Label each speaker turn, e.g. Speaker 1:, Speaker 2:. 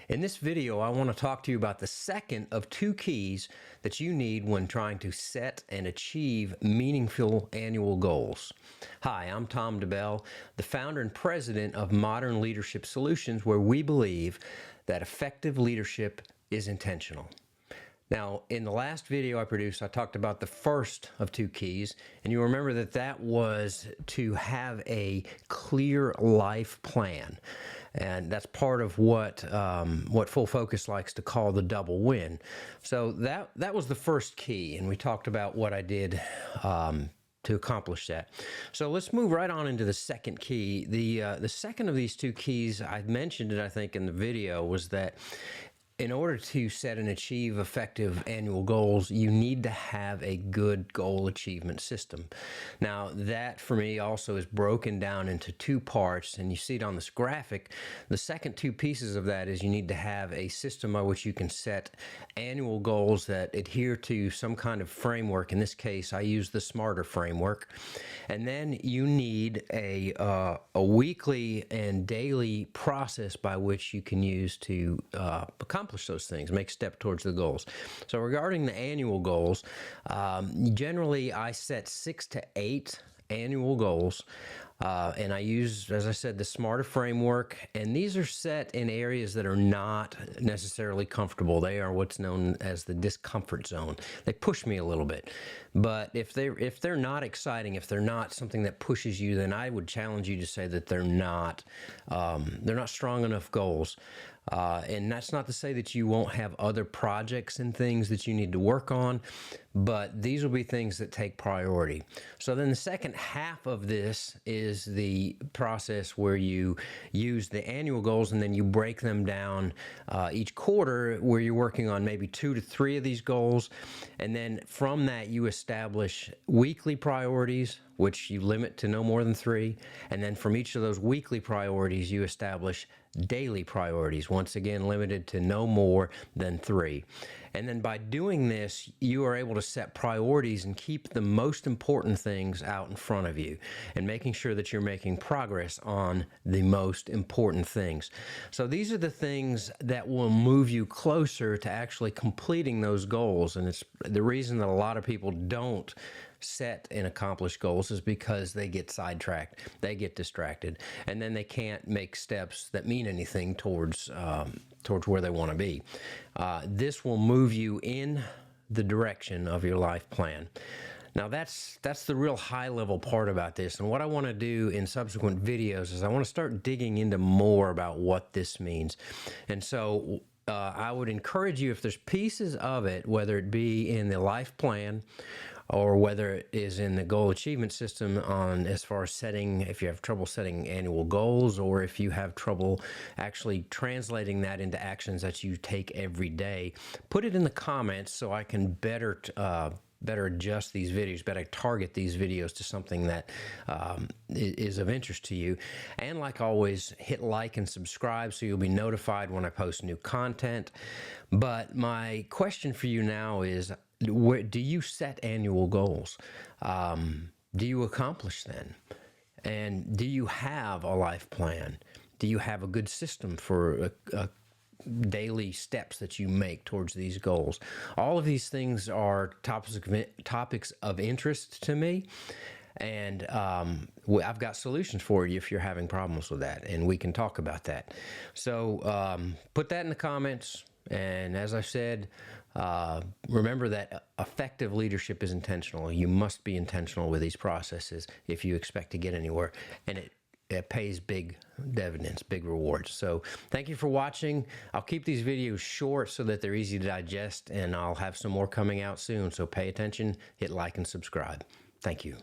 Speaker 1: In this video, I want to talk to you about the second of two keys that you need when trying to set and achieve meaningful annual goals. Hi, I'm Tom DeBell, the founder and president of Modern Leadership Solutions, where we believe that effective leadership is intentional. Now, in the last video I produced, I talked about the first of two keys, and you remember that was to have a clear life plan. And that's part of what Full Focus likes to call the double win. So that was the first key, and we talked about what I did to accomplish that. So let's move right on into the second key. The second of these two keys, I mentioned it, I think, in the video, was that in order to set and achieve effective annual goals, you need to have a good goal achievement system. Now, that for me also is broken down into two parts, and you see it on this graphic. The second two pieces of that is you need to have a system by which you can set annual goals that adhere to some kind of framework. In this case, I use the SMARTER framework. And then you need a weekly and daily process by which you can use to accomplish those things, make step towards the goals. So regarding the annual goals, generally I set 6 to 8 annual goals, and I use, as I said, the SMARTER framework, and these are set in areas that are not necessarily comfortable. They are what's known as the discomfort zone. They push me a little bit, but if they're not exciting, if they're not something that pushes you, then I would challenge you to say that they're not strong enough goals. And that's not to say that you won't have other projects and things that you need to work on, but these will be things that take priority. So then the second half of this is the process where you use the annual goals and then you break them down each quarter, where you're working on maybe 2 to 3 of these goals. And then from that, you establish weekly priorities, which you limit to no more than 3. And then from each of those weekly priorities, you establish daily priorities, once again limited to no more than 3. And then by doing this, you are able to set priorities and keep the most important things out in front of you and making sure that you're making progress on the most important things. So these are the things that will move you closer to actually completing those goals. And it's the reason that a lot of people don't set and accomplish goals is because they get sidetracked, they get distracted, and then they can't make steps that mean anything towards where they want to be. This will move you in the direction of your life plan. Now that's the real high level part about this, and what I want to do in subsequent videos is I want to start digging into more about what this means. And so I would encourage you, if there's pieces of it, whether it be in the life plan or whether it is in the goal achievement system, on as far as setting, if you have trouble setting annual goals, or if you have trouble actually translating that into actions that you take every day, put it in the comments so I can better adjust these videos, better target these videos to something that is of interest to you. And like always, hit like and subscribe so you'll be notified when I post new content. But my question for you now is, do you set annual goals? Do you accomplish them? And do you have a life plan? Do you have a good system for daily steps that you make towards these goals? All of these things are topics of interest to me, and I've got solutions for you if you're having problems with that, and we can talk about that. So put that in the comments, and as I said, remember that effective leadership is intentional. You must be intentional with these processes if you expect to get anywhere, and it pays big dividends, big rewards. So thank you for watching. I'll keep these videos short so that they're easy to digest, and I'll have some more coming out soon. So pay attention, hit like and subscribe. Thank you.